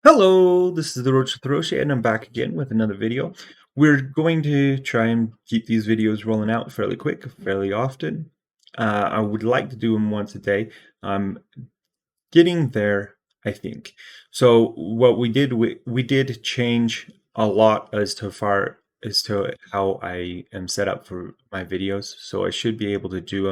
Hello, this is the Roach with Roshi, and I'm back again with another video. We're going to try and keep these videos rolling out fairly quick, fairly often. I would like to do them once a day. I'm getting there, I think. So what we did change a lot as to how I am set up for my videos. So I should be able to do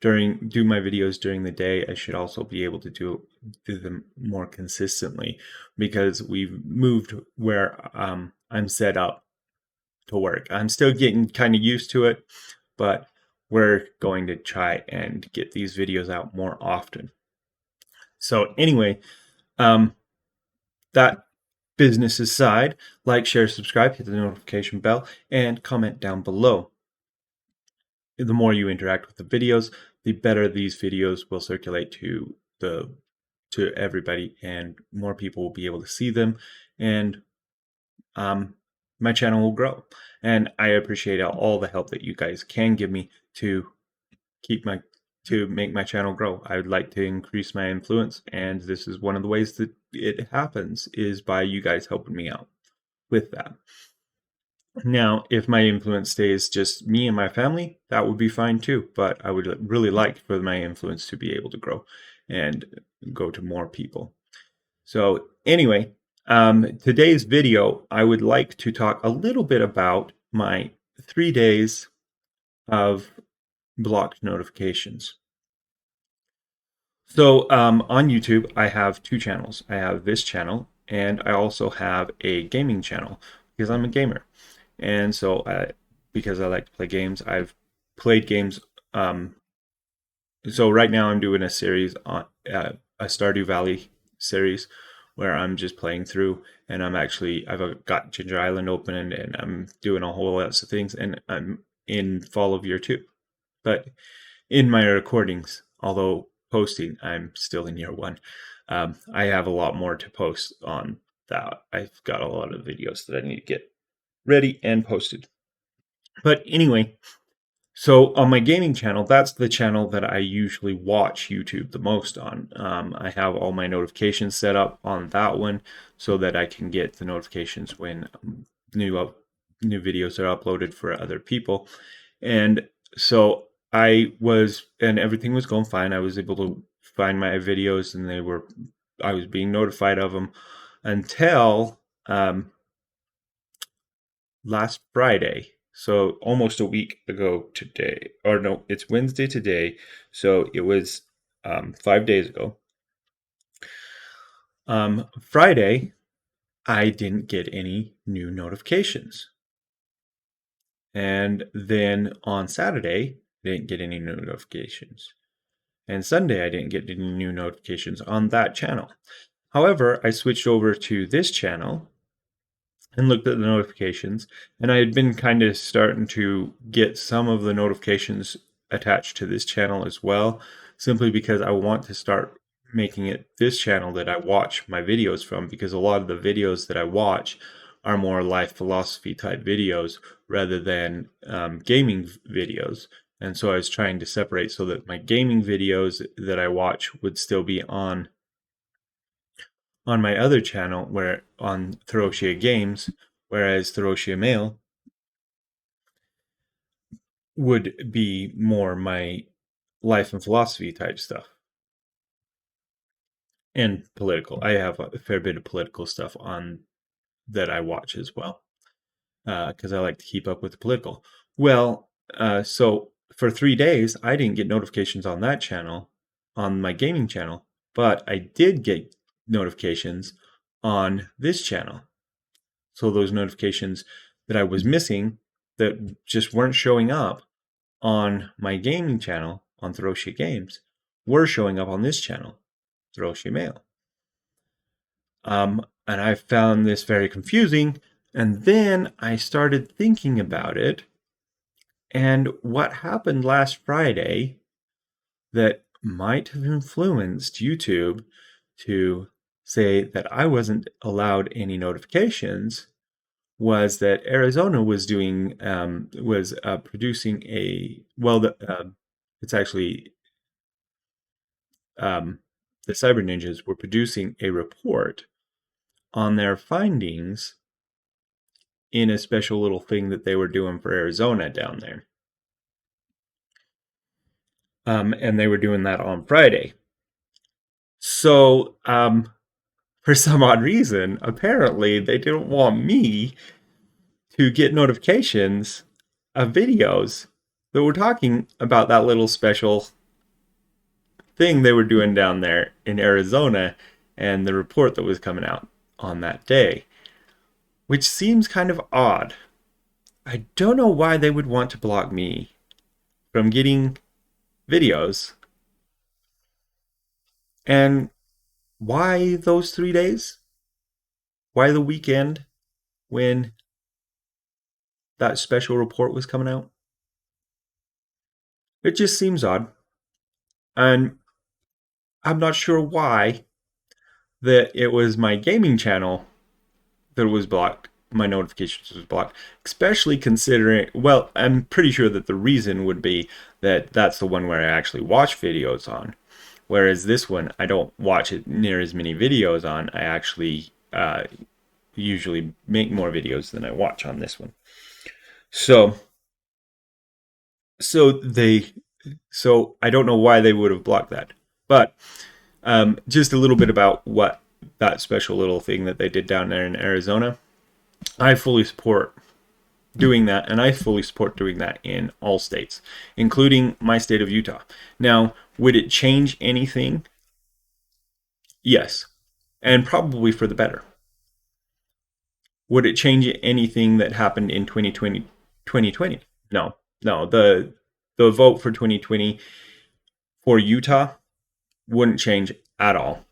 my videos during the day. I should also be able to do them more consistently because we've moved where I'm set up to work. I'm still getting kind of used to it, but we're going to try and get these videos out more often. So anyway, um, that business aside, like, share, subscribe, hit the notification bell, and comment down below. The more you interact with the videos, the better these videos will circulate to everybody, and more people will be able to see them, and um, my channel will grow. And I appreciate all the help that you guys can give me to keep my to make my channel grow. I would like to increase my influence, and this is one of the ways that it happens is by you guys helping me out with that. Now, if my influence stays just me and my family, that would be fine too, but I would really like for my influence to be able to grow and go to more people. So anyway, today's video, I would like to talk a little bit about my 3 days of blocked notifications. So on YouTube, I have two channels. I have this channel, and I also have a gaming channel because I'm a gamer. And so, because I like to play games, I've played games. So right now, I'm doing a series on a Stardew Valley series where I'm just playing through, and I've got Ginger Island open, and I'm doing a whole lot of things, and I'm in Fall of Year 2. But in my recordings, although posting, I'm still in year 1. I have a lot more to post on that. I've got a lot of videos that I need to get ready and posted. But anyway, so on my gaming channel, that's the channel that I usually watch YouTube the most on. I have all my notifications set up on that one so that I can get the notifications when new videos are uploaded for other people. And so and everything was going fine. I was able to find my videos, and I was being notified of them until last Friday. So almost a week ago today, or no, it's Wednesday today. So it was 5 days ago. Friday, I didn't get any new notifications. And then on Saturday, I didn't get any new notifications. And Sunday, I didn't get any new notifications on that channel. However, I switched over to this channel and looked at the notifications, and I had been kind of starting to get some of the notifications attached to this channel as well, simply because I want to start making it this channel that I watch my videos from, because a lot of the videos that I watch are more life philosophy type videos rather than gaming videos. And so I was trying to separate so that my gaming videos that I watch would still be on my other channel, where on Thoroshia Games, whereas Thoroshia Mail would be more my life and philosophy type stuff and political. I have a fair bit of political stuff on that I watch as well because I like to keep up with the political. Well, so for 3 days, I didn't get notifications on that channel, on my gaming channel, but I did get notifications on this channel. So those notifications that I was missing that just weren't showing up on my gaming channel on Throshia Games were showing up on this channel, Throshia Mail. And I found this very confusing. And then I started thinking about it. And what happened last Friday that might have influenced YouTube to say that I wasn't allowed any notifications was that Arizona was producing it's actually the Cyber Ninjas were producing a report on their findings in a special little thing that they were doing for Arizona down there. And they were doing that on Friday. So, for some odd reason, apparently they didn't want me to get notifications of videos that were talking about that little special thing they were doing down there in Arizona and the report that was coming out on that day, which seems kind of odd. I don't know why they would want to block me from getting videos, and why those 3 days? Why the weekend when that special report was coming out? It just seems odd. And I'm not sure why that it was my gaming channel that was blocked. My notifications was blocked, especially considering, well, I'm pretty sure that the reason would be that that's the one where I actually watch videos on. Whereas this one, I don't watch it near as many videos on. I actually usually make more videos than I watch on this one. So, so they, so I don't know why they would have blocked that, but just a little bit about what that special little thing that they did down there in Arizona. I fully support doing that, and I fully support doing that in all states, including my state of Utah. Now, would it change anything? Yes, and probably for the better. Would it change anything that happened in 2020? 2020? No, no. The vote for 2020 for Utah wouldn't change at all.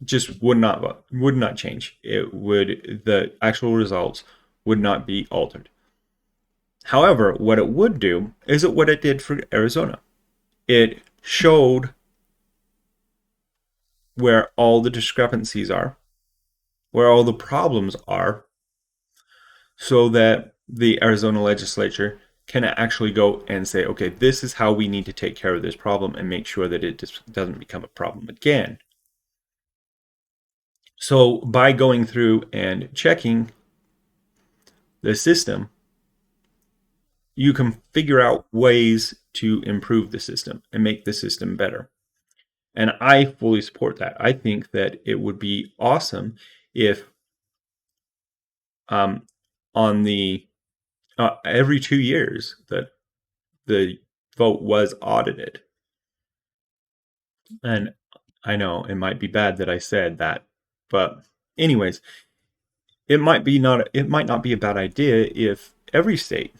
Just would not change. It would the actual results would not be altered. However, what it would do is what it did for Arizona. It showed where all the discrepancies are, where all the problems are, so that the Arizona legislature can actually go and say, okay, this is how we need to take care of this problem and make sure that it just doesn't become a problem again. So by going through and checking the system, you can figure out ways to improve the system and make the system better. And I fully support that. I think that it would be awesome if um, on the every 2 years that the vote was audited. And I know it might be bad that I said that, but anyways, it might not be a bad idea if every state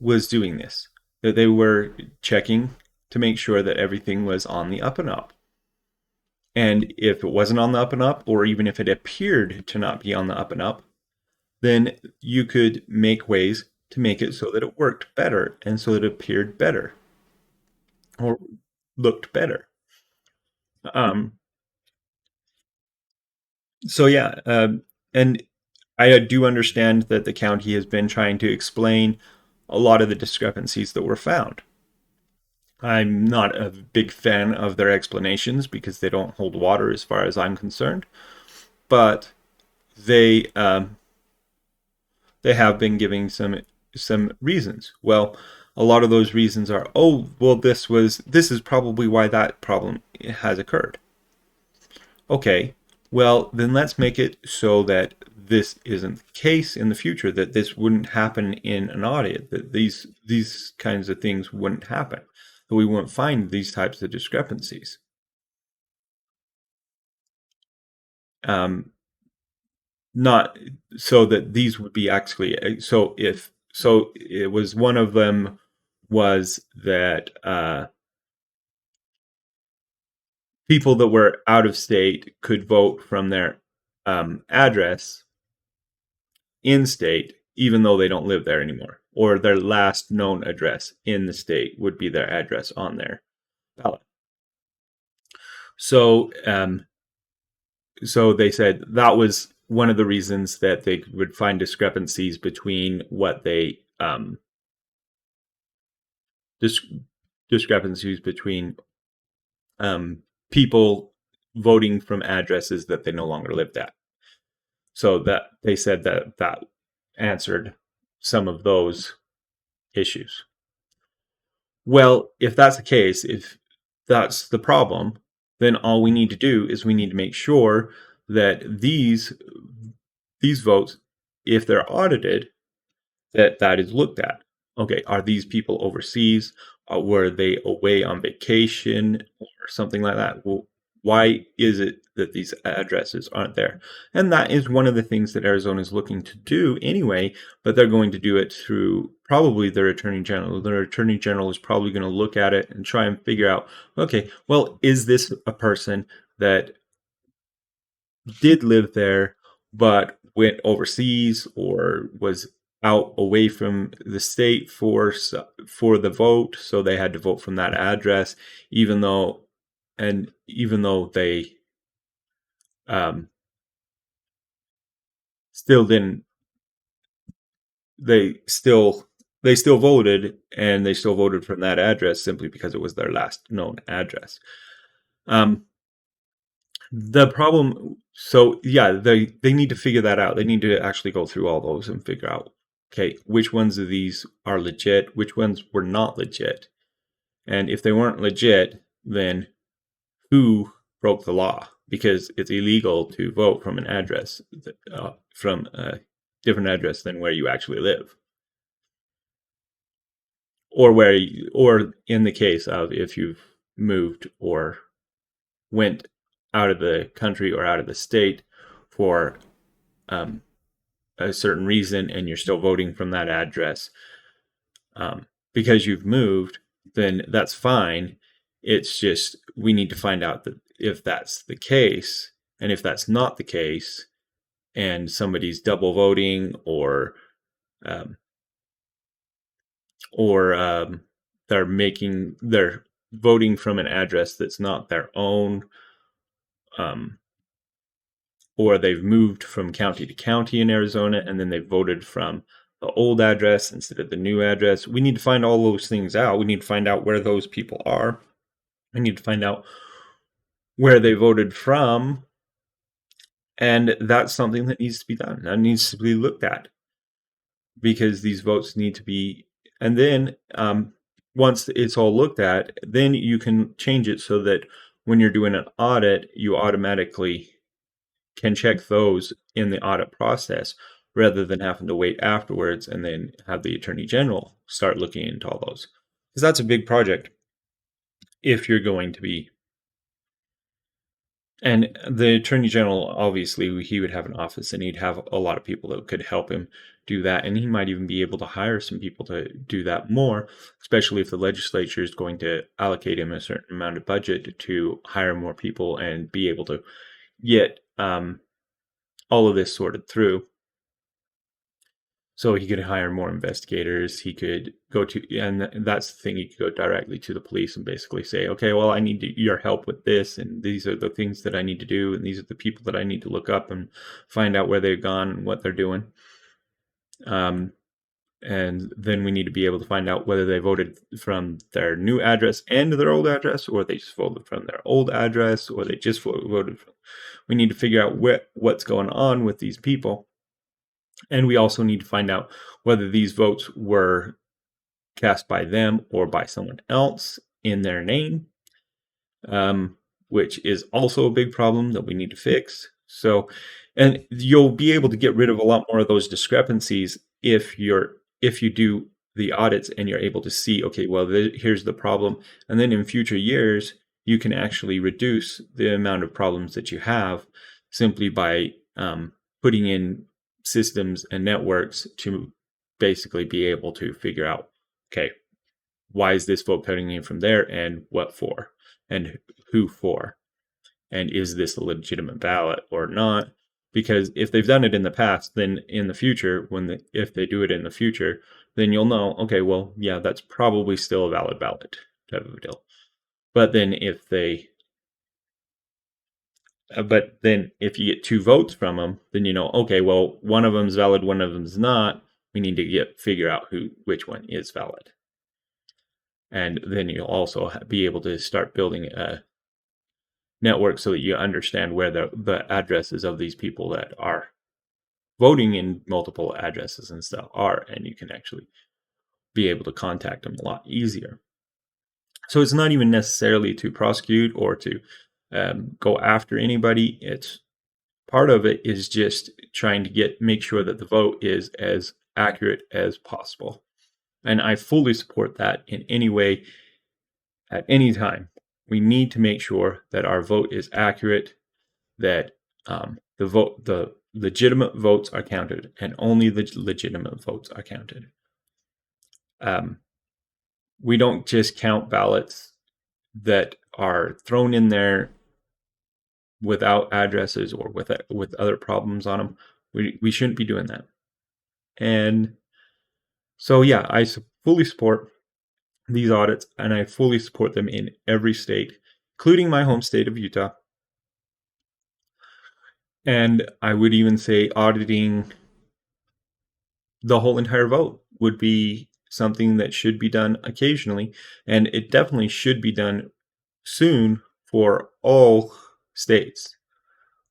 was doing this, that they were checking to make sure that everything was on the up and up. And if it wasn't on the up and up, or even if it appeared to not be on the up and up, then you could make ways to make it so that it worked better and so that it appeared better or looked better. Um, so yeah, and I do understand that the county has been trying to explain a lot of the discrepancies that were found. I'm not a big fan of their explanations because they don't hold water as far as I'm concerned, but they they have been giving some reasons. Well, a lot of those reasons are, oh, well, this is probably why that problem has occurred. Okay, well, then let's make it so that this isn't the case in the future, that this wouldn't happen in an audit, that these kinds of things wouldn't happen, that we wouldn't find these types of discrepancies. Um, Not so that these would be actually so it was one of them was that people that were out of state could vote from their address in state, even though they don't live there anymore, or their last known address in the state would be their address on their ballot. So, so they said that was one of the reasons that they would find discrepancies between what they dis- discrepancies between people voting from addresses that they no longer lived at. So that they said that that answered some of those issues. Well, if that's the case, if that's the problem, then all we need to do is we need to make sure that these votes, if they're audited, that is looked at. Okay, are these people overseas? Were they away on vacation or something like that? Well, why is it that these addresses aren't there? And that is one of the things that Arizona is looking to do anyway, but they're going to do it through probably their attorney general. Their attorney general is probably going to look at it and try and figure out, okay, well, is this a person that did live there but went overseas or was out away from the state for the vote, so they had to vote from that address, even though they um, still didn't, they still they still voted, and they still voted from that address simply because it was their last known address. Um, The problem, so yeah, they need to figure that out. They need to actually go through all those and figure out, okay, which ones of these are legit, which ones were not legit. And if they weren't legit, then who broke the law? Because it's illegal to vote from an address, from a different address than where you actually live. Or in the case of if you've moved or went out of the country or out of the state for um, a certain reason and you're still voting from that address because you've moved, then that's fine. It's just we need to find out that if that's the case, and if that's not the case, and somebody's double voting um, or they're voting from an address that's not their own, um, or they've moved from county to county in Arizona and then they voted from the old address instead of the new address. We need to find all those things out. We need to find out where those people are. We need to find out where they voted from. And that's something that needs to be done. That needs to be looked at because these votes need to be. And then once it's all looked at, then you can change it so that when you're doing an audit, you automatically can check those in the audit process rather than having to wait afterwards and then have the attorney general start looking into all those. Because that's a big project if you're going to be. And the attorney general, obviously, he would have an office and he'd have a lot of people that could help him do that. And he might even be able to hire some people to do that more, especially if the legislature is going to allocate him a certain amount of budget to hire more people and be able to get all of this sorted through. So he could hire more investigators. He could go to, and that's the thing, he could go directly to the police and basically say, okay, well, I need your help with this, and these are the things that I need to do, and these are the people that I need to look up and find out where they've gone and what they're doing. And then we need to be able to find out whether they voted from their new address and their old address, or they just voted from their old address, or they just voted from. We need to figure out what's going on with these people. And we also need to find out whether these votes were cast by them or by someone else in their name, which is also a big problem that we need to fix. So, and you'll be able to get rid of a lot more of those discrepancies if you do the audits and you're able to see, okay, well, here's the problem. And then in future years, you can actually reduce the amount of problems that you have simply by putting in systems and networks to basically be able to figure out, okay, why is this vote coming in from there and what for and who for, and is this a legitimate ballot or not? Because if they've done it in the past, then in the future, if they do it in the future, then you'll know, okay, well, yeah, that's probably still a valid ballot type of a deal. But then if you get two votes from them, then you know, okay, well, one of them's valid, one of them's not. We need to figure out which one is valid. And then you'll also be able to start building a network so that you understand where the addresses of these people that are voting in multiple addresses and stuff are, and you can actually be able to contact them a lot easier. So it's not even necessarily to prosecute or to go after anybody. It's part of it is just trying to make sure that the vote is as accurate as possible. And I fully support that in any way, at any time. We need to make sure that our vote is accurate, that the legitimate votes are counted, and only the legitimate votes are counted. We don't just count ballots that are thrown in there without addresses or with other problems on them. We shouldn't be doing that. And so yeah, I fully support these audits, and I fully support them in every state, including my home state of Utah. And I would even say auditing the whole entire vote would be something that should be done occasionally, and it definitely should be done soon for all states.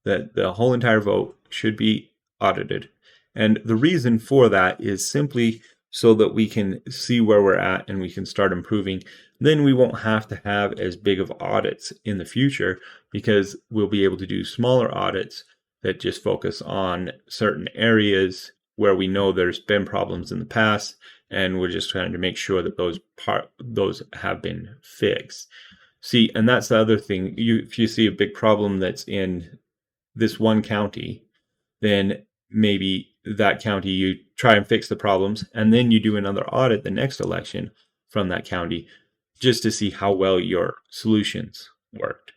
That the whole entire vote should be audited. And the reason for that is simply so that we can see where we're at and we can start improving. Then we won't have to have as big of audits in the future, because we'll be able to do smaller audits that just focus on certain areas where we know there's been problems in the past, and we're just trying to make sure that those have been fixed. See, and that's the other thing. If you see a big problem that's in this one county, then maybe that county you try and fix the problems, and then you do another audit the next election from that county just to see how well your solutions worked.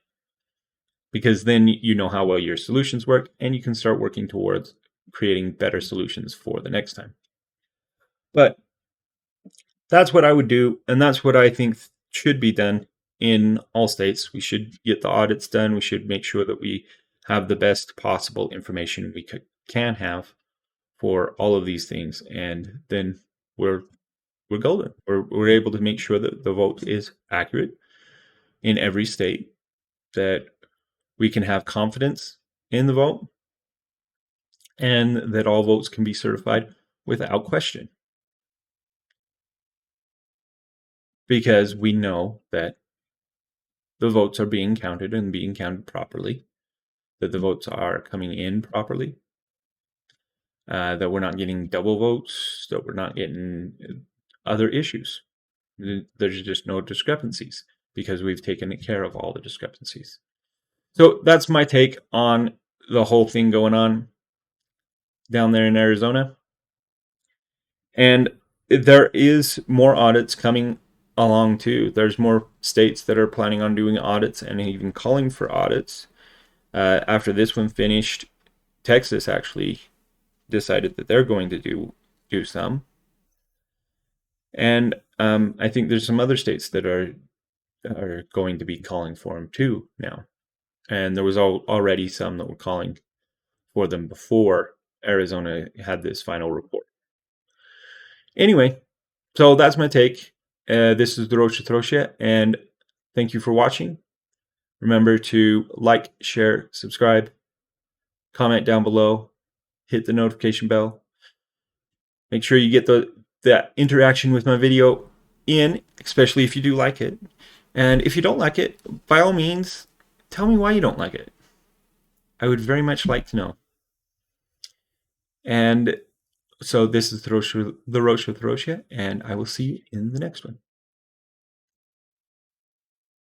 Because then you know how well your solutions work, and you can start working towards creating better solutions for the next time. But that's what I would do, and that's what I think should be done in all states. We should get the audits done. We should make sure that we have the best possible information we can have for all of these things, and then we're golden. We're able to make sure that the vote is accurate in every state, that we can have confidence in the vote, and that all votes can be certified without question. Because we know that the votes are being counted and being counted properly, that the votes are coming in properly, that we're not getting double votes, that we're not getting other issues. There's just no discrepancies because we've taken care of all the discrepancies. So that's my take on the whole thing going on down there in Arizona. And there is more audits coming along too. There's more states that are planning on doing audits and even calling for audits. After this one finished, Texas actually decided that they're going to do some. And I think there's some other states that are going to be calling for them too now. And there was already some that were calling for them before Arizona had this final report. Anyway, so that's my take. This is the Rocha Trocha, and thank you for watching. Remember to like, share, subscribe, comment down below, hit the notification bell. Make sure you get that interaction with my video in, especially if you do like it. And if you don't like it, by all means, tell me why you don't like it. I would very much like to know. And so this is the Rocha with Rocha, and I will see you in the next one.